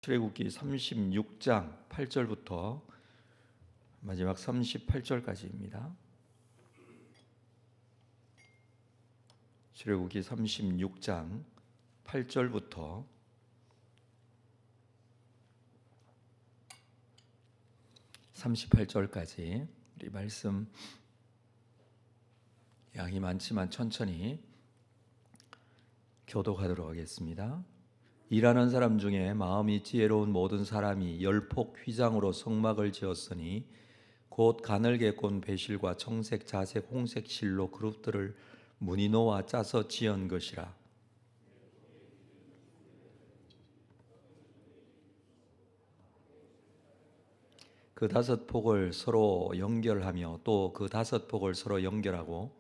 출애굽기 36장 8절부터 마지막 38절까지입니다. 출애굽기 36장 8절부터 38절까지 우리 말씀 양이 많지만 천천히 교독하도록 하겠습니다. 일하는 사람 중에 마음이 지혜로운 모든 사람이 열폭 휘장으로 성막을 지었으니 곧 가늘게 꼰 배실과 청색, 자색, 홍색 실로 그룹들을 무늬 놓아 짜서 지은 것이라. 그 다섯 폭을 서로 연결하며 또 그 다섯 폭을 서로 연결하고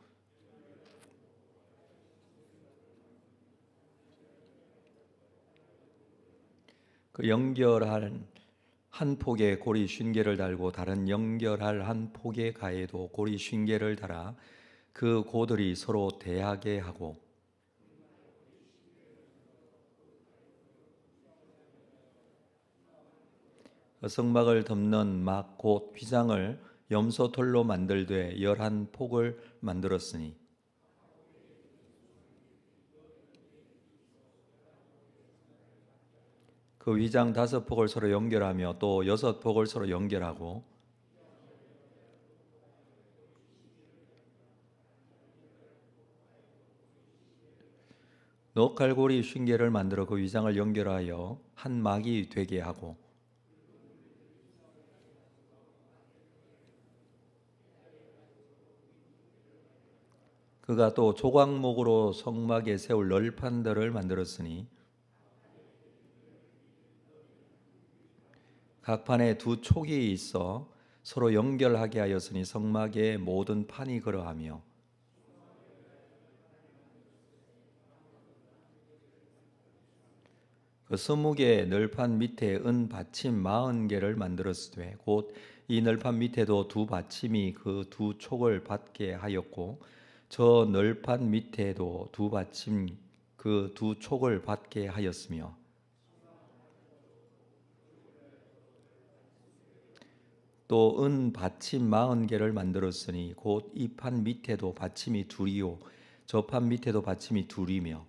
그 연결한 한 폭에 고리 50개를 달고 다른 연결할 한 폭의 가에도 고리 50개를 달아 그 고들이 서로 대하게 하고 그 성막을 덮는 막 곧 휘장을 염소털로 만들되 11폭을 만들었으니 그 휘장 5폭을 서로 연결하며 또 6폭을 서로 연결하고 녹갈고리 50개를 만들어 그 휘장을 연결하여 한 막이 되게 하고 그가 또 조각목으로 성막에 세울 널판들을 만들었으니 각 판에 두 촉이 있어 서로 연결하게 하였으니 성막에 모든 판이 그러하며 그 20개 널판 밑에 은 받침 40개를 만들었으되 곧 이 널판 밑에도 두 받침이 그 두 촉을 받게 하였고 저 널판 밑에도 두 받침 그 두 촉을 받게 하였으며 또 은 받침 40개를 만들었으니 곧 이 판 밑에도 받침이 둘이요 저 판 밑에도 받침이 둘이며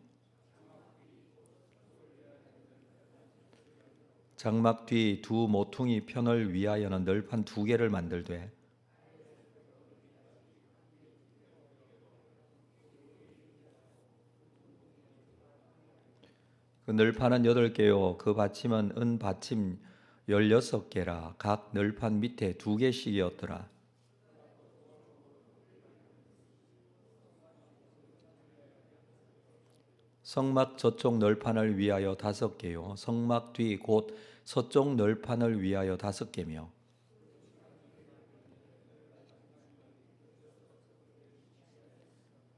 장막 뒤 두 모퉁이 편을 위하여는 널판 2개를 만들되 그 널판은 8개요 그 받침은 은 받침 16개라 각 널판 밑에 2개씩이었더라. 성막 저쪽 널판을 위하여 5개요 성막 뒤 곧 서쪽 널판을 위하여 5개며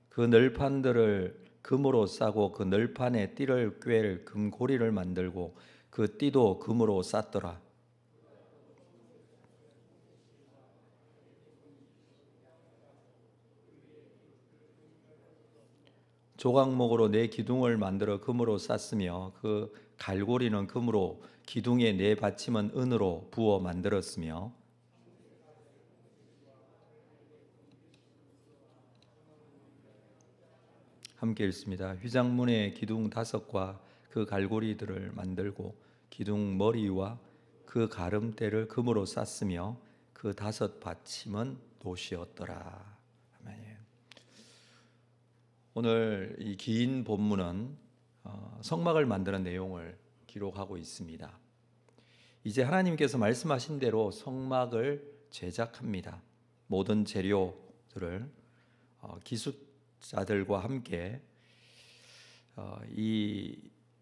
그 널판들을 금으로 싸고 그 널판에 띠를 꿰를 금고리를 만들고 그 띠도 금으로 쌌더라. 조각목으로 4기둥을 만들어 금으로 쌌으며 그 갈고리는 금으로 기둥의 4받침은 은으로 부어 만들었으며 함께 읽습니다. 휘장문의 기둥 5과 그 갈고리들을 만들고 기둥 머리와 그 가름대를 금으로 쌌으며 그 5 받침은 돛이었더라. 아멘. 오늘 이 긴 본문은 성막을 만드는 내용을 기록하고 있습니다. 이제 하나님께서 말씀하신 대로 성막을 제작합니다. 모든 재료들을 기술자들과 함께 이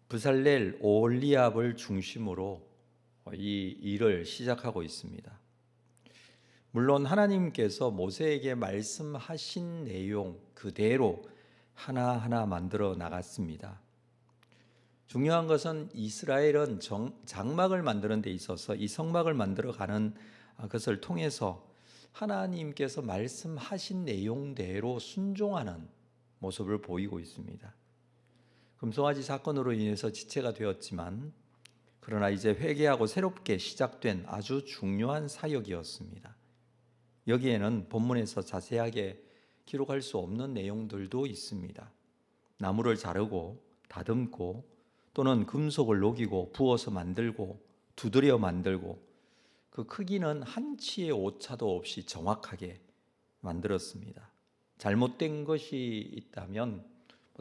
브살렐 오홀리압을 중심으로 이 일을 시작하고 있습니다. 물론 하나님께서 모세에게 말씀하신 내용 그대로 하나하나 만들어 나갔습니다. 중요한 것은 이스라엘은 장막을 만드는 데 있어서 이 성막을 만들어 가는 것을 통해서 하나님께서 말씀하신 내용대로 순종하는 모습을 보이고 있습니다. 금송아지 사건으로 인해서 지체가 되었지만 그러나 이제 회개하고 새롭게 시작된 아주 중요한 사역이었습니다. 여기에는 본문에서 자세하게 기록할 수 없는 내용들도 있습니다. 나무를 자르고 다듬고 또는 금속을 녹이고 부어서 만들고 두드려 만들고 그 크기는 한 치의 오차도 없이 정확하게 만들었습니다. 잘못된 것이 있다면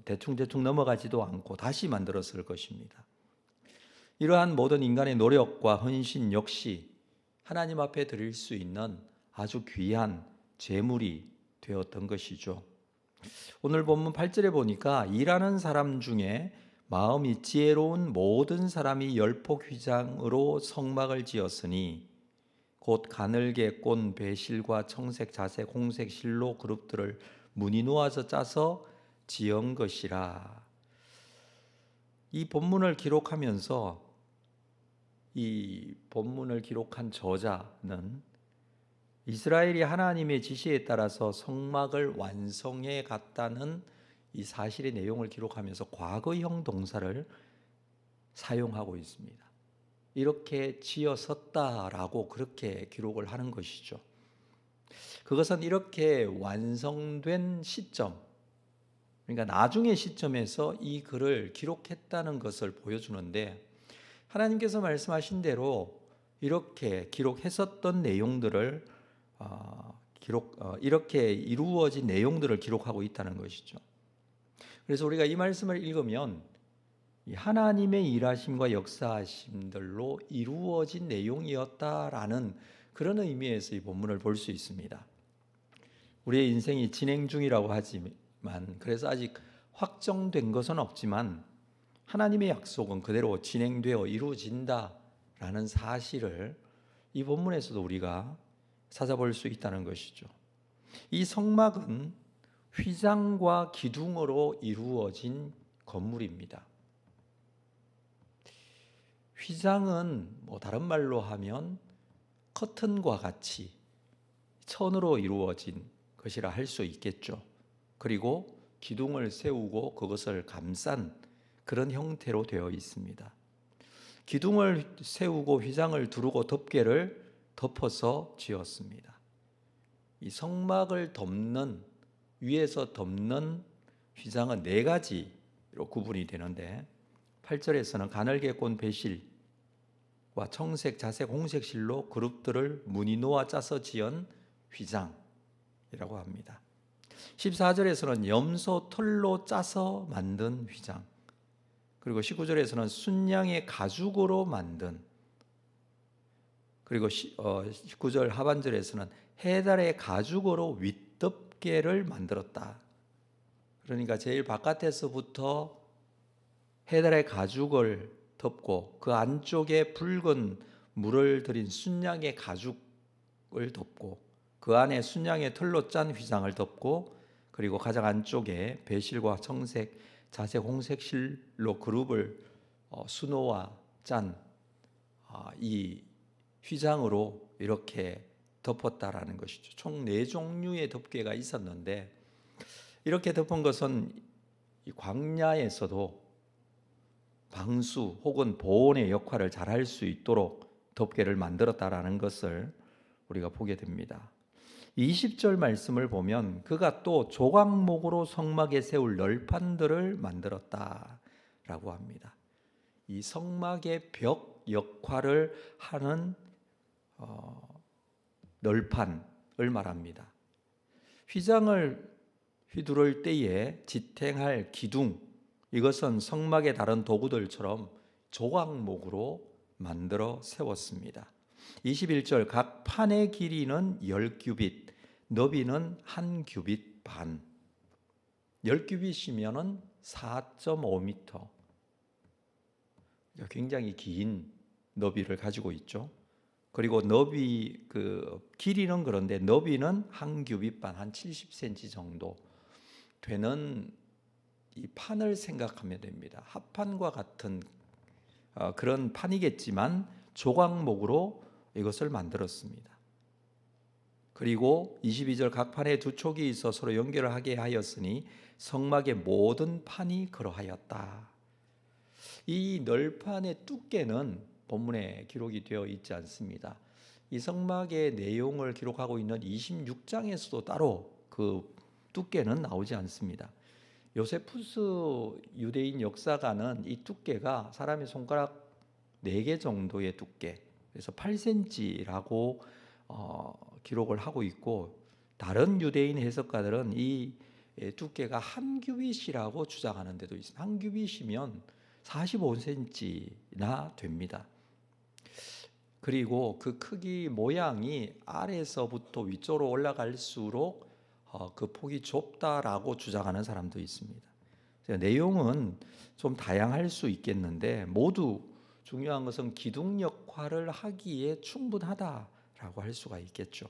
대충 넘어가지도 않고 다시 만들었을 것입니다. 이러한 모든 인간의 노력과 헌신 역시 하나님 앞에 드릴 수 있는 아주 귀한 제물이 되었던 것이죠. 오늘 본문 8절에 보니까 일하는 사람 중에 마음이 지혜로운 모든 사람이 열폭휘장으로 성막을 지었으니 곧 가늘게 꼰 배실과 청색, 자색, 홍색 실로 그룹들을 무늬 놓아서 짜서 지은 것이라. 이 본문을 기록하면서 이 본문을 기록한 저자는 이스라엘이 하나님의 지시에 따라서 성막을 완성해 갔다는 이 사실의 내용을 기록하면서 과거형 동사를 사용하고 있습니다. 이렇게 지어섰다라고 그렇게 기록을 하는 것이죠. 그것은 이렇게 완성된 시점, 그러니까 나중의 시점에서 이 글을 기록했다는 것을 보여주는데, 하나님께서 말씀하신 대로 이렇게 기록했었던 내용들을 이렇게 이루어진 내용들을 기록하고 있다는 것이죠. 그래서 우리가 이 말씀을 읽으면 하나님의 일하심과 역사하심들로 이루어진 내용이었다라는 그런 의미에서 이 본문을 볼 수 있습니다. 우리의 인생이 진행 중이라고 하지만, 그래서 아직 확정된 것은 없지만 하나님의 약속은 그대로 진행되어 이루어진다라는 사실을 이 본문에서도 우리가 찾아볼 수 있다는 것이죠. 이 성막은 휘장과 기둥으로 이루어진 건물입니다. 휘장은 다른 말로 하면 커튼과 같이 천으로 이루어진 것이라 할 수 있겠죠. 그리고 기둥을 세우고 그것을 감싼 그런 형태로 되어 있습니다. 기둥을 세우고 휘장을 두르고 덮개를 덮어서 지었습니다. 이 성막을 덮는, 위에서 덮는 휘장은 4가지로 구분이 되는데, 8절에서는 가늘게 꼰 배실과 청색, 자색, 홍색 실로 그룹들을 무늬 놓아 짜서 지은 휘장이라고 합니다. 14절에서는 염소 털로 짜서 만든 휘장, 그리고 19절에서는 순양의 가죽으로 만든, 그리고 19절 하반절에서는 해달의 가죽으로 윗덮개를 만들었다. 그러니까 제일 바깥에서부터 해달의 가죽을 덮고 그 안쪽에 붉은 물을 들인 순양의 가죽을 덮고 그 안에 순양의 털로 짠 휘장을 덮고, 그리고 가장 안쪽에 배실과 청색, 자색, 홍색 실로 그룹을 수놓아 짠 이 휘장으로 이렇게 덮었다라는 것이죠. 총 4종류의 덮개가 있었는데, 이렇게 덮은 것은 이 광야에서도 방수 혹은 보온의 역할을 잘 할 수 있도록 덮개를 만들었다라는 것을 우리가 보게 됩니다. 20절 말씀을 보면 그가 또 조각목으로 성막에 세울 널판들을 만들었다라고 합니다. 이 성막의 벽 역할을 하는 널판을 말합니다. 휘장을 휘두를 때에 지탱할 기둥, 이것은 성막의 다른 도구들처럼 조각목으로 만들어 세웠습니다. 21절 각 판의 길이는 10규빗, 너비는 1규빗 반. 10규빗이면 4.5m. 굉장히 긴 너비를 가지고 있죠. 그리고 너비 길이는 그런데 너비는 1규빗 반, 한 70cm 정도 되는 이 판을 생각하면 됩니다. 합판과 같은 그런 판이겠지만 조각목으로 이것을 만들었습니다. 그리고 22절 각 판에 2촉이 있어 서로 연결을 하게 하였으니 성막의 모든 판이 그러하였다. 이 널판의 두께는 본문에 기록이 되어 있지 않습니다. 이 성막의 내용을 기록하고 있는 26장에서도 따로 그 두께는 나오지 않습니다. 요세푸스 유대인 역사가는 이 두께가 사람의 손가락 4개 정도의 두께, 그래서 8cm라고 기록을 하고 있고, 다른 유대인 해석가들은 이 두께가 한 규빗이라고 주장하는 데도 있습니다. 한 규빗이면 45cm나 됩니다. 그리고 그 크기 모양이 아래서부터 위쪽으로 올라갈수록 그 폭이 좁다라고 주장하는 사람도 있습니다. 내용은 좀 다양할 수 있겠는데 모두 중요한 것은 기둥 역할을 하기에 충분하다라고 할 수가 있겠죠.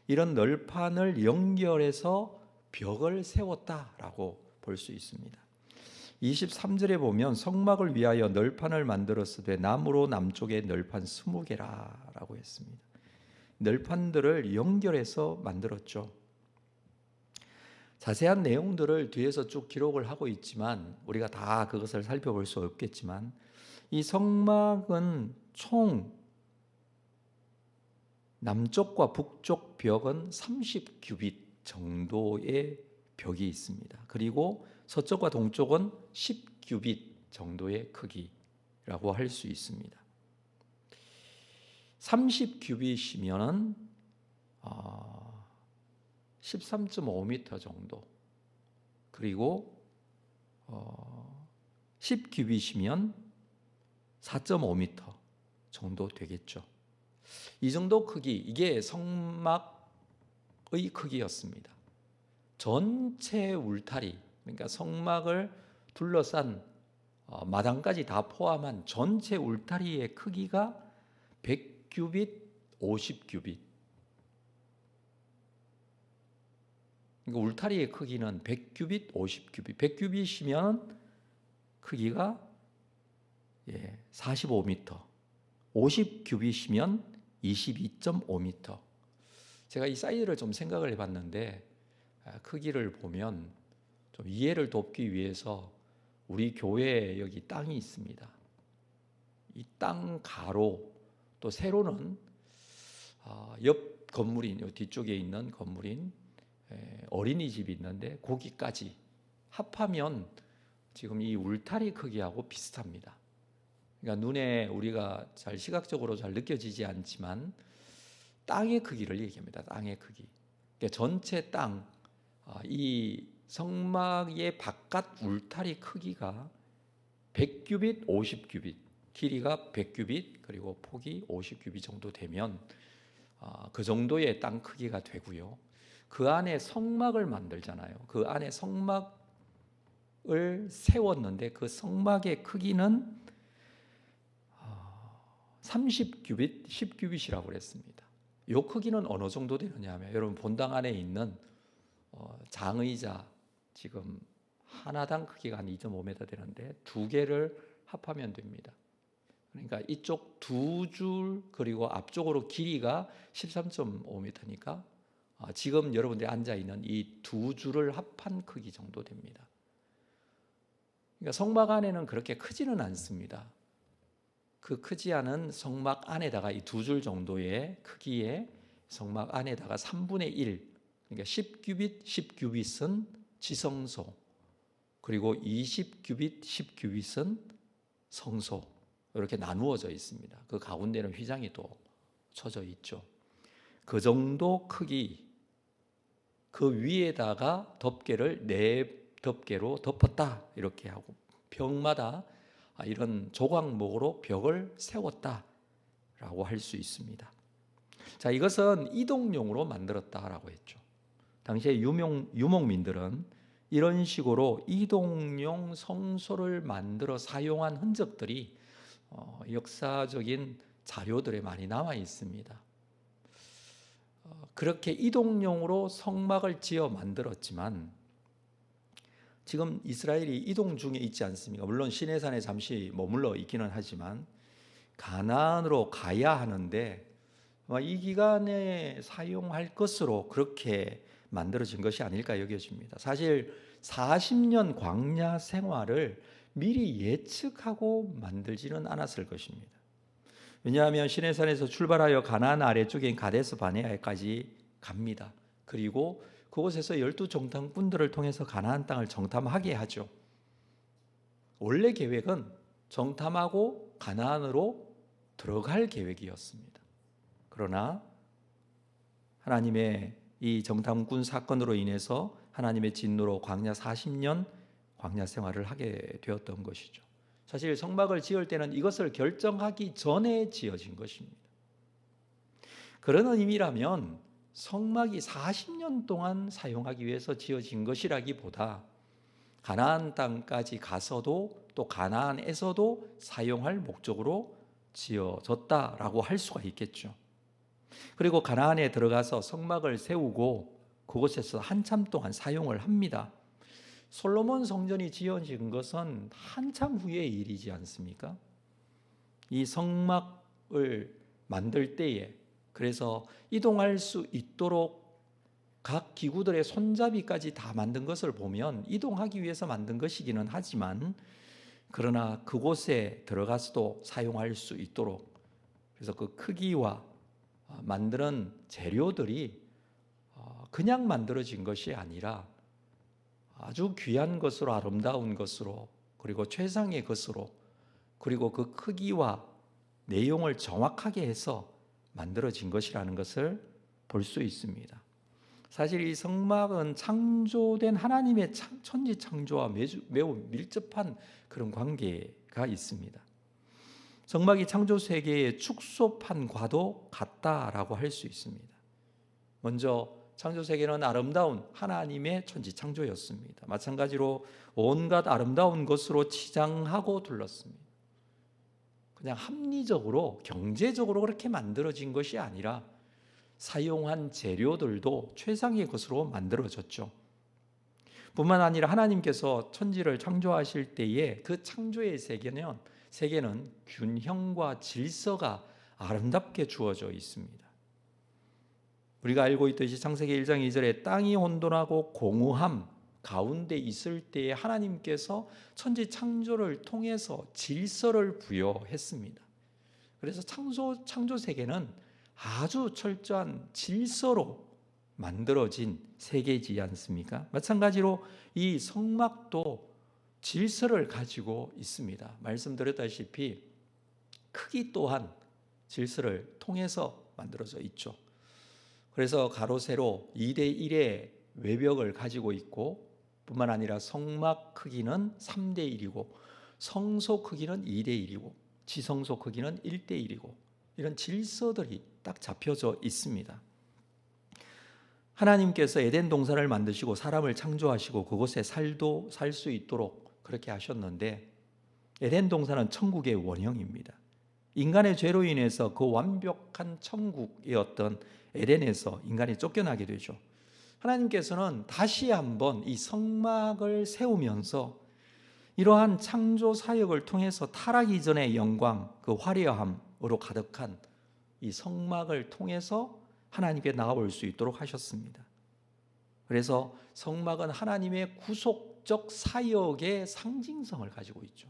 이런 널판을 연결해서 벽을 세웠다라고 볼 수 있습니다. 23절에 보면 성막을 위하여 널판을 만들었으되 나무로 남쪽에 널판 20개라라고 했습니다. 널판들을 연결해서 만들었죠. 자세한 내용들을 뒤에서 쭉 기록을 하고 있지만 우리가 다 그것을 살펴볼 수 없겠지만 이 성막은 총 남쪽과 북쪽 벽은 30규빗 정도의 벽이 있습니다. 그리고 서쪽과 동쪽은 10규빗 정도의 크기라고 할 수 있습니다. 30규빗이면 13.5m 정도, 그리고 10규빗이면 4.5m 정도 되겠죠. 이 정도 크기, 이게 성막의 크기였습니다. 전체 울타리, 그러니까 성막을 둘러싼 마당까지 다 포함한 전체 울타리의 크기가 100규빗, 50규빗. 그러니까 울타리의 크기는 100규빗, 50규빗. 100규빗이면 크기가 45m, 50규빗이면 22.5m. 제가 이 사이즈를 좀 생각을 해봤는데 크기를 보면 좀 이해를 돕기 위해서 우리 교회에 여기 땅이 있습니다. 이 땅 가로 또 세로는 옆 건물인 뒤쪽에 있는 건물인 어린이집이 있는데 거기까지 합하면 지금 이 울타리 크기하고 비슷합니다. 그러니까 눈에 우리가 잘 시각적으로 잘 느껴지지 않지만 땅의 크기를 얘기합니다. 땅의 크기. 그러니까 전체 땅, 이 성막의 바깥 울타리 크기가 100규빗, 50규빗, 길이가 100규빗 그리고 폭이 50규빗 정도 되면 그 정도의 땅 크기가 되고요. 그 안에 성막을 만들잖아요. 그 안에 성막을 세웠는데 그 성막의 크기는 30규빗, 10규빗이라고 그랬습니다. 이 크기는 어느 정도 되느냐 하면 여러분 본당 안에 있는 장의자 지금 하나당 크기가 한 2.5m 되는데 2개를 합하면 됩니다. 그러니까 이쪽 2줄 그리고 앞쪽으로 길이가 13.5m니까 지금 여러분들이 앉아있는 이 2줄을 합한 크기 정도 됩니다. 그러니까 성막 안에는 그렇게 크지는 않습니다. 그 크지 않은 성막 안에다가 이 2줄 정도의 크기의 성막 안에다가 3분의 1, 그러니까 10규빗, 10규빗은 지성소, 그리고 20규빗, 10규빗은 성소, 이렇게 나누어져 있습니다. 그 가운데는 휘장이 또 쳐져 있죠. 그 정도 크기, 그 위에다가 덮개를 4덮개로 덮었다 이렇게 하고 벽마다 이런 조각목으로 벽을 세웠다라고 할 수 있습니다. 자, 이것은 이동용으로 만들었다라고 했죠. 당시에 유목민들은 이런 식으로 이동용 성소를 만들어 사용한 흔적들이 역사적인 자료들에 많이 남아 있습니다. 그렇게 이동용으로 성막을 지어 만들었지만 지금 이스라엘이 이동 중에 있지 않습니까? 물론 시내산에 잠시 머물러 있기는 하지만 가나안으로 가야 하는데 이 기간에 사용할 것으로 그렇게 만들어진 것이 아닐까 여겨집니다. 사실 40년 광야 생활을 미리 예측하고 만들지는 않았을 것입니다. 왜냐하면 시내산에서 출발하여 가나안 아래쪽인 가데스 바네아까지 갑니다. 그리고 그곳에서 12정탐꾼들을 통해서 가나안 땅을 정탐하게 하죠. 원래 계획은 정탐하고 가나안으로 들어갈 계획이었습니다. 그러나 하나님의 이 정탐꾼 사건으로 인해서 하나님의 진노로 광야 40년 광야 생활을 하게 되었던 것이죠. 사실 성막을 지을 때는 이것을 결정하기 전에 지어진 것입니다. 그런 의미라면 성막이 40년 동안 사용하기 위해서 지어진 것이라기보다 가나안 땅까지 가서도 또 가나안에서도 사용할 목적으로 지어졌다라고 할 수가 있겠죠. 그리고 가나안에 들어가서 성막을 세우고 그곳에서 한참 동안 사용을 합니다. 솔로몬 성전이 지어진 것은 한참 후의 일이지 않습니까? 이 성막을 만들 때에 그래서 이동할 수 있도록 각 기구들의 손잡이까지 다 만든 것을 보면 이동하기 위해서 만든 것이기는 하지만 그러나 그곳에 들어가서도 사용할 수 있도록 그래서 그 크기와 만드는 재료들이 그냥 만들어진 것이 아니라 아주 귀한 것으로 아름다운 것으로 그리고 최상의 것으로 그리고 그 크기와 내용을 정확하게 해서 만들어진 것이라는 것을 볼 수 있습니다. 사실 이 성막은 창조된 하나님의 천지 창조와 매우 밀접한 그런 관계가 있습니다. 성막이 창조 세계의 축소판과도 같다라고 할 수 있습니다. 먼저 창조 세계는 아름다운 하나님의 천지 창조였습니다. 마찬가지로 온갖 아름다운 것으로 치장하고 둘렀습니다. 그냥 합리적으로 경제적으로 그렇게 만들어진 것이 아니라 사용한 재료들도 최상의 것으로 만들어졌죠. 뿐만 아니라 하나님께서 천지를 창조하실 때에 그 창조의 세계는 균형과 질서가 아름답게 주어져 있습니다. 우리가 알고 있듯이 창세기 1장 2절에 땅이 혼돈하고 공허함 가운데 있을 때에 하나님께서 천지 창조를 통해서 질서를 부여했습니다. 그래서 창조 세계는 아주 철저한 질서로 만들어진 세계이지 않습니까? 마찬가지로 이 성막도 질서를 가지고 있습니다. 말씀드렸다시피 크기 또한 질서를 통해서 만들어져 있죠. 그래서 가로 세로 2대1의 외벽을 가지고 있고 뿐만 아니라 성막 크기는 3대1이고 성소 크기는 2대1이고 지성소 크기는 1대1이고 이런 질서들이 딱 잡혀져 있습니다. 하나님께서 에덴 동산을 만드시고 사람을 창조하시고 그곳에 살 수 있도록 그렇게 하셨는데 에덴 동산은 천국의 원형입니다. 인간의 죄로 인해서 그 완벽한 천국이었던 에덴에서 인간이 쫓겨나게 되죠. 하나님께서는 다시 한번 이 성막을 세우면서 이러한 창조 사역을 통해서 타락 이전의 영광, 그 화려함으로 가득한 이 성막을 통해서 하나님께 나아올 수 있도록 하셨습니다. 그래서 성막은 하나님의 구속적 사역의 상징성을 가지고 있죠.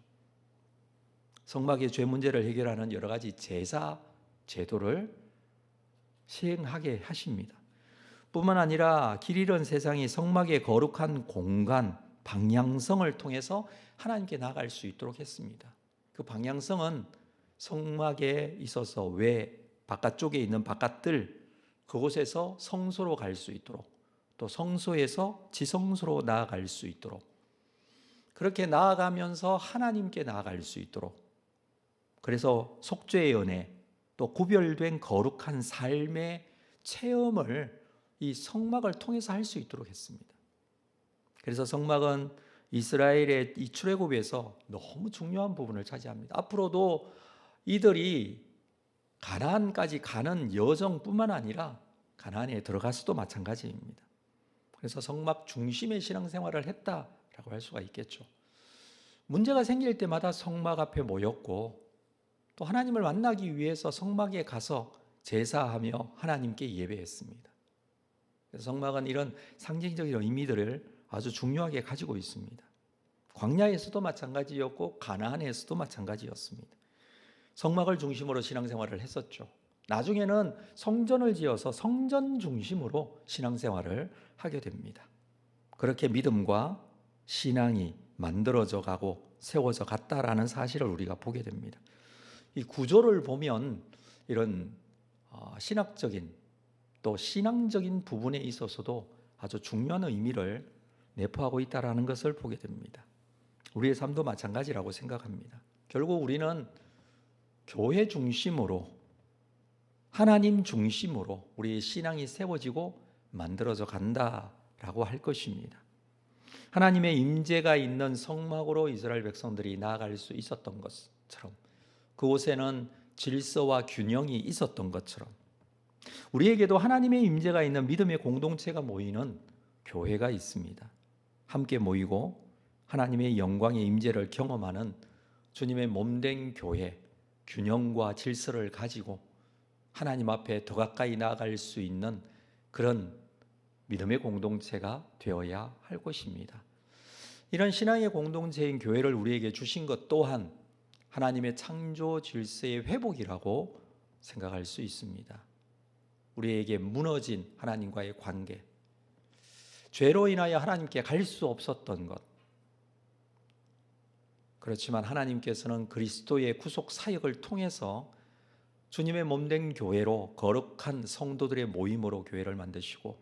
성막의 죄 문제를 해결하는 여러 가지 제사, 제도를 시행하게 하십니다. 뿐만 아니라 길 잃은 세상이 성막의 거룩한 공간, 방향성을 통해서 하나님께 나아갈 수 있도록 했습니다. 그 방향성은 성막에 있어서 외 바깥쪽에 있는 바깥들 그곳에서 성소로 갈 수 있도록 또 성소에서 지성소로 나아갈 수 있도록 그렇게 나아가면서 하나님께 나아갈 수 있도록 그래서 속죄의 은혜 또 구별된 거룩한 삶의 체험을 이 성막을 통해서 할 수 있도록 했습니다. 그래서 성막은 이스라엘의 이 출애굽에서 너무 중요한 부분을 차지합니다. 앞으로도 이들이 가나안까지 가는 여정뿐만 아니라 가나안에 들어가서도 마찬가지입니다. 그래서 성막 중심의 신앙생활을 했다라고 할 수가 있겠죠. 문제가 생길 때마다 성막 앞에 모였고 또 하나님을 만나기 위해서 성막에 가서 제사하며 하나님께 예배했습니다. 그래서 성막은 이런 상징적인 의미들을 아주 중요하게 가지고 있습니다. 광야에서도 마찬가지였고 가나안에서도 마찬가지였습니다. 성막을 중심으로 신앙생활을 했었죠. 나중에는 성전을 지어서 성전 중심으로 신앙생활을 하게 됩니다. 그렇게 믿음과 신앙이 만들어져 가고 세워져 갔다라는 사실을 우리가 보게 됩니다. 이 구조를 보면 이런 신학적인 또 신앙적인 부분에 있어서도 아주 중요한 의미를 내포하고 있다는 것을 보게 됩니다. 우리의 삶도 마찬가지라고 생각합니다. 결국 우리는 교회 중심으로, 하나님 중심으로 우리의 신앙이 세워지고 만들어져 간다라고 할 것입니다. 하나님의 임재가 있는 성막으로 이스라엘 백성들이 나아갈 수 있었던 것처럼, 그곳에는 질서와 균형이 있었던 것처럼 우리에게도 하나님의 임재가 있는 믿음의 공동체가 모이는 교회가 있습니다. 함께 모이고 하나님의 영광의 임재를 경험하는 주님의 몸된 교회, 균형과 질서를 가지고 하나님 앞에 더 가까이 나아갈 수 있는 그런 믿음의 공동체가 되어야 할 것입니다. 이런 신앙의 공동체인 교회를 우리에게 주신 것 또한 하나님의 창조 질서의 회복이라고 생각할 수 있습니다. 우리에게 무너진 하나님과의 관계, 죄로 인하여 하나님께 갈 수 없었던 것, 그렇지만 하나님께서는 그리스도의 구속 사역을 통해서 주님의 몸된 교회로, 거룩한 성도들의 모임으로 교회를 만드시고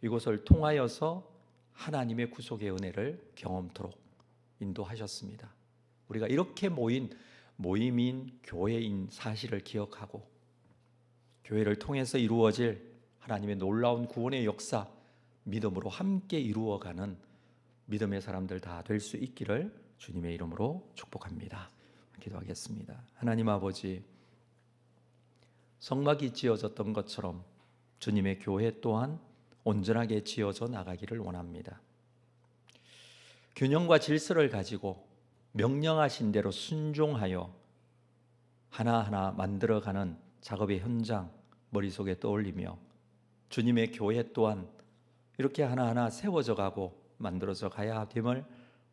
이곳을 통하여서 하나님의 구속의 은혜를 경험토록 인도하셨습니다. 우리가 이렇게 모인 모임인 교회인 사실을 기억하고 교회를 통해서 이루어질 하나님의 놀라운 구원의 역사 믿음으로 함께 이루어가는 믿음의 사람들 다 될 수 있기를 주님의 이름으로 축복합니다. 기도하겠습니다. 하나님 아버지, 성막이 지어졌던 것처럼 주님의 교회 또한 온전하게 지어져 나가기를 원합니다. 균형과 질서를 가지고 명령하신 대로 순종하여 하나하나 만들어가는 작업의 현장 머릿속에 떠올리며 주님의 교회 또한 이렇게 하나하나 세워져 가고 만들어져 가야 됨을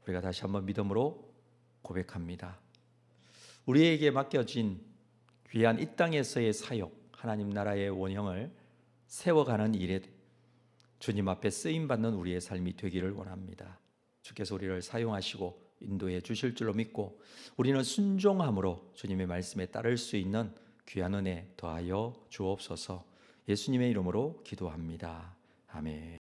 우리가 다시 한번 믿음으로 고백합니다. 우리에게 맡겨진 귀한 이 땅에서의 사역, 하나님 나라의 원형을 세워가는 일에 주님 앞에 쓰임받는 우리의 삶이 되기를 원합니다. 주께서 우리를 사용하시고 인도해 주실 줄로 믿고 우리는 순종함으로 주님의 말씀에 따를 수 있는 귀한 은혜 더하여 주옵소서. 예수님의 이름으로 기도합니다. 아멘.